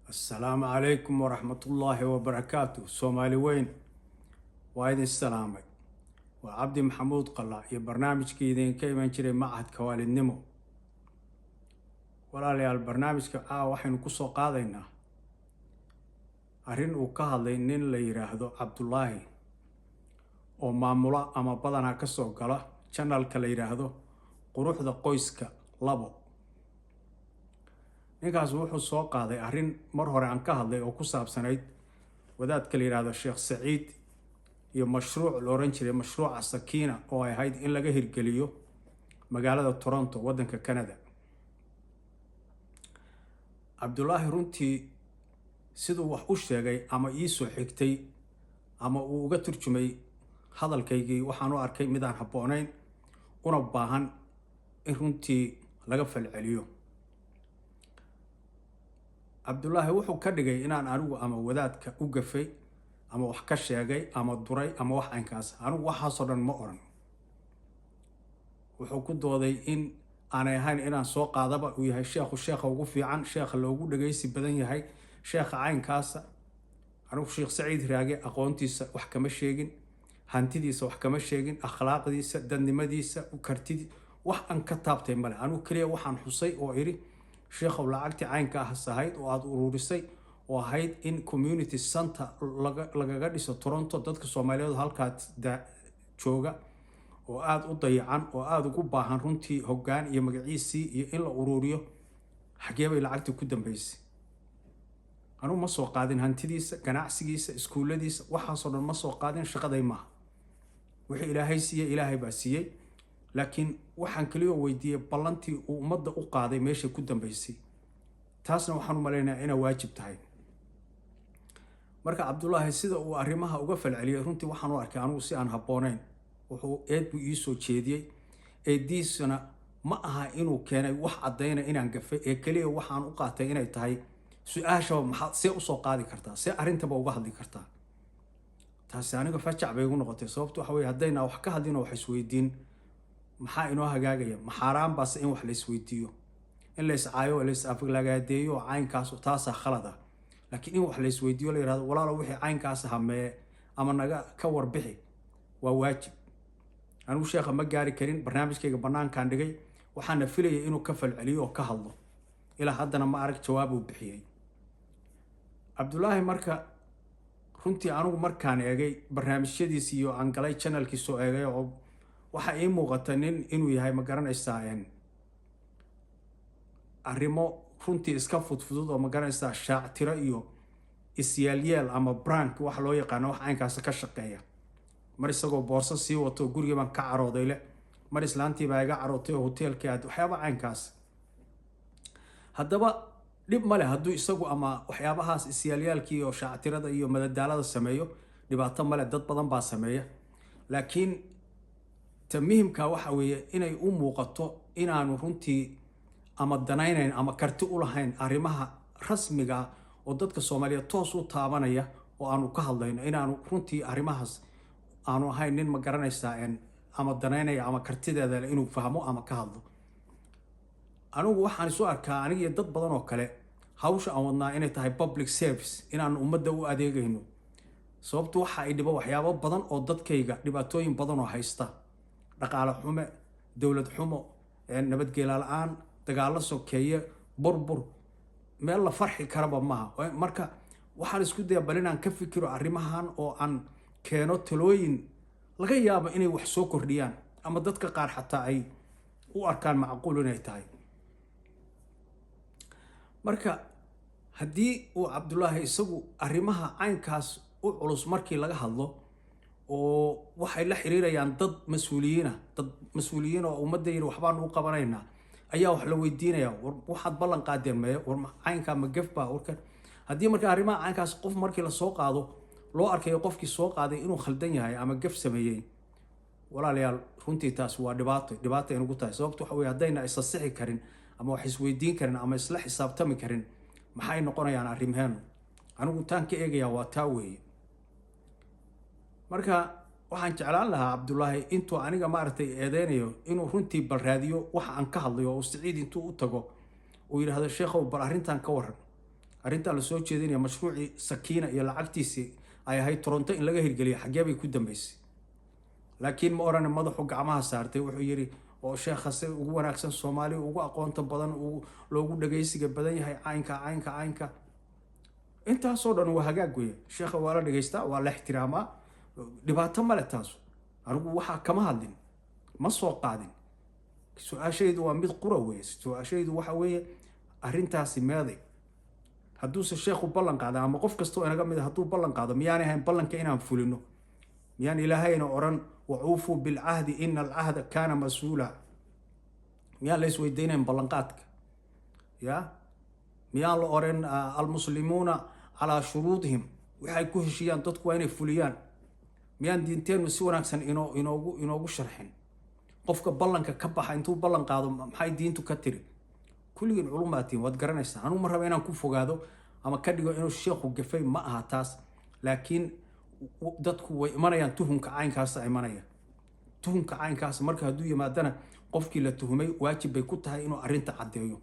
السلام عليكم ورحمة الله وبركاته. سومالي وين وايد السلامي وعبدي محمود قلا يا برنامج كيدين كيما جري معهد كوالي النمو ولا لي البرنامج وحين كسو قادينا أرين وكهالي نين اللي يراهدو عبد الله oo maamula ama badana ka soo gala channelka la yiraahdo quruxda qoyska labo. ninkaas wuxuu soo qaaday arrin mar hore aan ka hadlay oo ku saabsanayd wadaadka la yiraahdo Sheekh Saciid iyo mashruuc la oran jiray mashruuca Sakiina oo ay ahayd in laga hirgeliyo magaalada Toronto wadanka Canada. Cabdullaahi runtii sidoo wax u sheegay ama ii soo xigtay ama uu uga turjumay hadalkaygii waxaan u arkay mid aan habboonayn una baahan in runtii laga falceliyo. Cabdullaahi wuxuu ka dhigay inaan anigu ama wadaadka u gafay ama wax ka sheegay ama duray ama wax aynkaas anigu waxaas oo dhan ma oran. wuxuu ku dooday in aanay ahayn inaan soo qaadaba uu yahay sheekha ugu fiican, sheekha loogu dhageysi badan yahay, sheekha aynkaasa. anigu Sheekh Saciid Raage aqoontiisa wax kama sheegin, hantidiisa wax kama sheegin, akhlaaqdiisa, dadnimadiisa, kartidi wax aan ka taabtay male. anigu kaliya waxaan xusay oo iri sheekhu lacagti caynka ah sahayd oo aad ururisay oo ahayd in community center lagaga dhiso Toronto dadka Soomaaliyeed halkaas jooga oo aad u dayacan oo aad ugu baahan runtii hoggaan iyo magaciisi iyo in la ururiyo xagee bay lacagti ku dambeysay. anigu ma soo qaadin hantidiisa, ganacsigiisa, iskuuladiisa, waxaas oo dhan ma soo qaadin, shaqaday maaha. wixii Ilaahay siiyay Ilaahay baa siiyay, laakiin waxaan kaliya weydiiyay ballantii uu ummadda u qaaday meesha ku dambeysay. taasna waxaan u maleynayaa inay waajib tahay. marka Cabdullaahi sida uu arrimaha uga falceliyay runtii waxaan u arkay anigu si aan habboonayn. wuxuu eed buu ii soo jeediyay eediisuna ma aha inuu keenay wax cadayna inaan gafay ee kaliya waxaan u qaatay inay tahay su'aasha maxaad see u soo qaadi kartaa, see arrintaba uga hadli kartaa. taasi aniga fajac bay ugu noqotay sababtoo waxa weeye haddayna wax ka hadlino wax isweydiin maxaa inoo hagaagaya, ma xaaraan baase in wax la isweydiiyo, in la iscaayo la is-aflagaadeeyo caynkaas taasa khalad ah. laakiin in wax la isweydiiyo la yiraahdo walaalo wixii caynkaas hamee ama naga ka warbixi waa waajib. anigu sheekha ma gaari karin, barnaamijkayga banaankaan dhigay, waxaana filayay inuu ka falceliyo oo ka hadlo. ilaa haddana ma arag jawaab uu bixiyay. Cabdullaahi marka runtii anigu markaan eegay barnaamijyadiisa iyo aan galay channelkiisa oo eegay oo waxa ii muuqata inuu yahay ma garanaysaa arrimo runtii iska fudfudud oo ma garanaysaa shaactiro iyo isyaalyeel ama prank wax loo yaqaano wax aynkaas ka shaqeeya. mar isagoo boorso sii wato guriga baan ka carooday leh, mar islaantii baa iga carootay oo hoteelka aad waxyaabo aynkaas. haddaba dhib male hadduu isagu ama waxyaabahaas isyaalyaalkii oo shaactirada iyo madadaalada sameeyo, dhibaato male, dad badan baa sameeya. laakiin ta muhiimka waxa weeye inay u muuqato inaanu runtii ama danaynayn ama karti u lahayn arrimaha rasmiga oo dadka Soomaaliyeed toos u taabanaya oo aanu ka hadlayno, inaanu runtii arrimahaas aanu ahayn nin ma garanaysaa ama danaynaya ama kartideeda inuu fahmo ama ka hadlo. anigu waxaan isu arkaa aniga iyo dad badan oo kale hawsha aan wadnaa inay tahay public service, inaan ummadda u adeegayno. sababtu waxa ay dhibo waxyaabo badan oo dadkayga dhibaatooyin badan oo haysta, dhaqaale xumo, dawlad xumo, nabadgelyo la'aan, dagaalo sokeeye, burbur, meel la farxi karaba maaha. marka waxaan isku dayaa bal inaan ka fikiro arrimahan oo aan keeno talooyin laga yaabo inay wax soo kordhiyaan ama dadka qaar xataa ay u arkaan macquul inay tahay. marka haddii uu Cabdullaahi isagu arrimaha caynkaas u culus markii laga hadlo oo waxay la xiriirayaan dad mas'uuliyiin oo ummadda yiri waxbaan u qabanaynaa ayaa wax la weydiinaya, waxaad ballan qaadeen mee war caynka ma gafba warkan. haddii marka arrimaha caynkaas qof markii la soo qaado loo arkayo qofkii soo qaaday inuu khaldan yahay ama gaf sameeyay, walaalayaal runtii taas waa dhibaato inagu tahay. sababtu waxa weeye haddayna isa sixi karin ama wax isweydiin karin ama isla xisaabtami karin maxay noqonayaan arrimaheenu. anigu taan ka eegayaa waa taa weeye. marka waxaan jeclaan lahaa Cabdullaahi intuu aniga maartay eedeynayo inuu runtii bal raadiyo waxa aan ka hadlayo oo Saciid intuu u tago uu yiraahdo sheekhow bal arrintan ka waran, arrinta la soo jeedinaya mashruucii sakiina iyo lacagtiisii ay ahayd Toronto in laga hirgeliyo xagee bay ku dambeysay laakiin ma oran madaxu gacmaha saartay wuxuu yiri oo sheekhase ugu wanaagsan Soomaali ugu aqoonta badan loogu dhageysiga badan yahay caynka intaasoo dhan waa hagaag weeye sheekha waa la dhageystaa waa la ixtiraamaa dhibaato male taas anigu waxa kama hadlin ma soo qaadin su'aashaydu waa mid qura weeye su'aashaydu waxa weeye arrintaasi meeday hadduu sheekhu ballan qaado ama qof kasta oo inaga mid hadduu ballan qaado miyaan ahayn ballanka inaan fulino miyaan ilaahayna oran wa'uufu bil ahdi innal ahda kana mas'uula miyaan la isweydiinayn ballanqaadka ya miyaan la oran almuslimuuna ala shuruudihim waxay ku heshiyaan dadku waa inay fuliyaan miyaan diinteenu si wanaagsan inoogu sharxin qofka ballanka ka baxa intuu ballan qaado maxay diintu ka tiri kulligiin culumaatiin waad garanaysaa anu ma rabo inaan ku fogaado ama ka dhigo inuu sheekhu gafay ma aha taas laakiin dadku way imanayaan tuhunka caynkaas ay imanayaan tuhunka caynkaas marka hadduu yimaadana qofkii la tuhumay waajib bay ku tahay inuu arrinta caddeeyo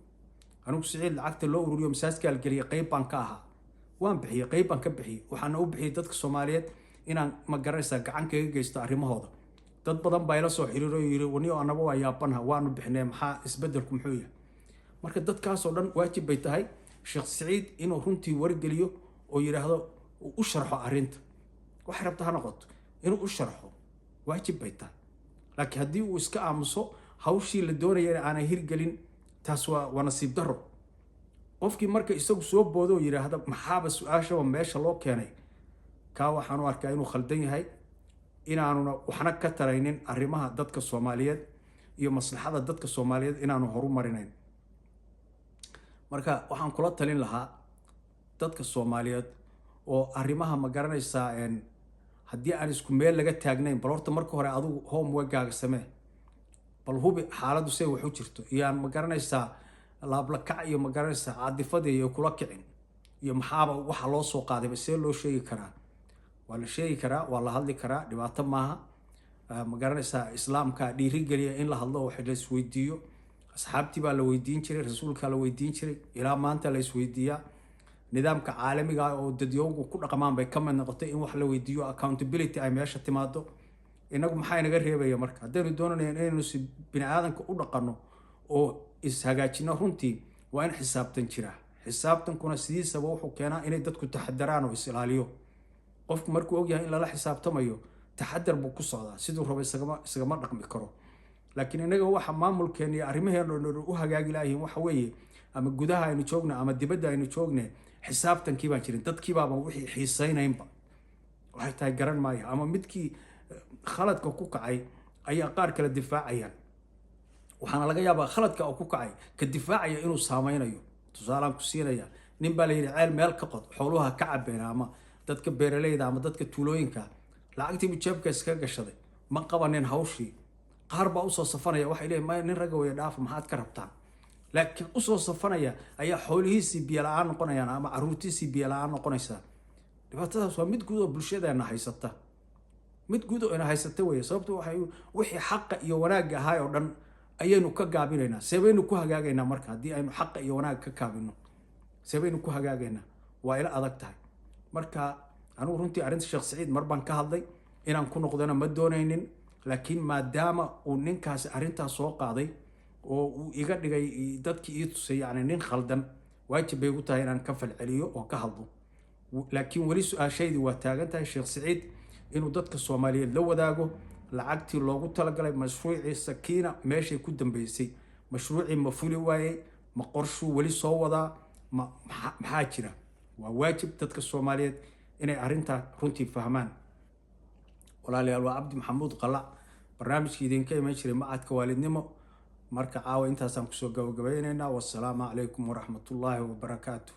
anigu Siciid lacagta loo ururiyo masaajidka la geliyay qayb baan ka ahaa waan bixiyay qayb baan ka bixiyay waxaan u bixiyay dadka Soomaaliyeed inaan ma garanaysaa gacan kaga geysto arrimahooda dad badan baa ila soo xiriiro yiri waniyo anaba waa yaabanaha waanu bixinay maxaa isbedelku muxuu yahay marka dadkaas oo dhan waajib bay tahay Sheekh Siciid inuu runtii wargeliyo oo yiraahdo u sharxo arrinta wax rabta ha noqoto inuu u sharxo waajib bay tahay laakiin haddii uu iska aamuso hawshii la doonayay aanay hirgelin taas waa nasiib daro qofkii marka isagu soo boodo yiraahdo maxaaba su'aasha meesha loo keenay ka waxaan u arkaa inuu khaldan yahay inaanuna waxna ka taraynin arrimaha dadka Soomaaliyeed iyo maslaxada dadka Soomaaliyeed inaanu horumarinayn marka waxaan kula talin lahaa dadka Soomaaliyeed oo arrimaha ma garanaysaa haddii aan isku meel laga taagnayn bal horta marka hore adigu homework-gaaga samee bal hubi xaaladdu say wax u jirto iyaan ma garanaysaa laabla kac iyo ma garanaysaa caadifada iyo kula kicin iyo maxaaba waxa loo soo qaaday see loo sheegi karaa waa la sheegi karaa waa la hadli karaa dhibaato maaha ma garanaysaa islaamka dhiirigeliya in la hadlo wax la isweydiiyo asxaabtii baa la weydiin jiray rasuulka la weydiin jiray ilaa maanta la isweydiiyaa nidaamka caalamiga ah oo dadyoogu ku dhaqmaan bay ka mid noqotay in wax la weydiiyo accountability ay meesha timaado inagu maxay naga reebaya marka haddaynu doonayno inaynu si bini aadanka u dhaqanno oo ishagaajino runtii waa in xisaabtan jira xisaabtankuna sidiisaba wuxuu keenaa inay dadku taxadaraan oo is ilaaliyo qofku markuu og yahay in lala xisaabtamayo taxadar buu ku socdaa siduu rabo isagama dhaqmi karo laakiin inaga waxa maamulkeena iyo arrimaheena u hagaagi laayihiin waxa weeye ama gudaha aynu joogna ama dibadda aynu joogne xisaabtankii baan jirin dadkii baaba wixii xiisaynaynba waxay tahay garan maayo ama midkii khaladka ku kacay ayaa qaar kala difaacayaan waxaana laga yaabaa khaladka uu ku kacay ka difaacaya inuu saameynayo tusaalaan ku siinaya nin baa la yidhi ceel meel ka qod xooluha ka cabeena ama dadka beeraleyda ama dadka tuulooyinka lacagtii mujeebka iska gashaday ma qabanin hawshii qaar baa usoo safanaya waxay leeyihiin nin ragga way dhaaf maxaad ka rabtaan laakiin usoo safanaya ayaa xoolihiisii biyo la'aan noqonayaan ama caruurtiisii biyo la'aan noqonaysaa dhibaatadaas waa mid guud oo bulshadeena haysata mid guud oo ina haysata weeye sababtoo waxay wixii xaqa iyo wanaagga ahaa oo dhan ayaynu ka gaabinaynaa seebaynu ku hagaagaynaa marka haddii aynu xaqa iyo wanaagga ka gaabino seebaynu ku hagaagaynaa waa ila adag tahay marka anigu runtii arrinta Sheekh Siciid mar baan ka hadlay inaan ku noqdana ma doonaynin laakiin maadaama uu ninkaasi arrintaas soo qaaday oo uu iga dhigay dadkii ii tusay yani nin khaldan waajib bay ugu tahay inaan ka falceliyo oo ka hadlo laakiin weli su'aashaydii waa taagan tahay Sheekh Siciid inuu dadka Soomaaliyeed la wadaago lacagtii loogu talagalay mashruucii sakiina meeshay ku dambeysay mashruucii ma fuli waayay ma qorshuu weli soo wadaa maxaa jira waa waajib dadka Soomaaliyeed inay arrinta runtii fahmaan walaalayaal waa Cabdi Maxamuud Qalac barnaamijkii idinka iman jiray macadka waalidnimo marka caawa intaasaan kusoo gabagabaynaynaa wassalaamu calaykum waraxmatullaahi wabarakaatuh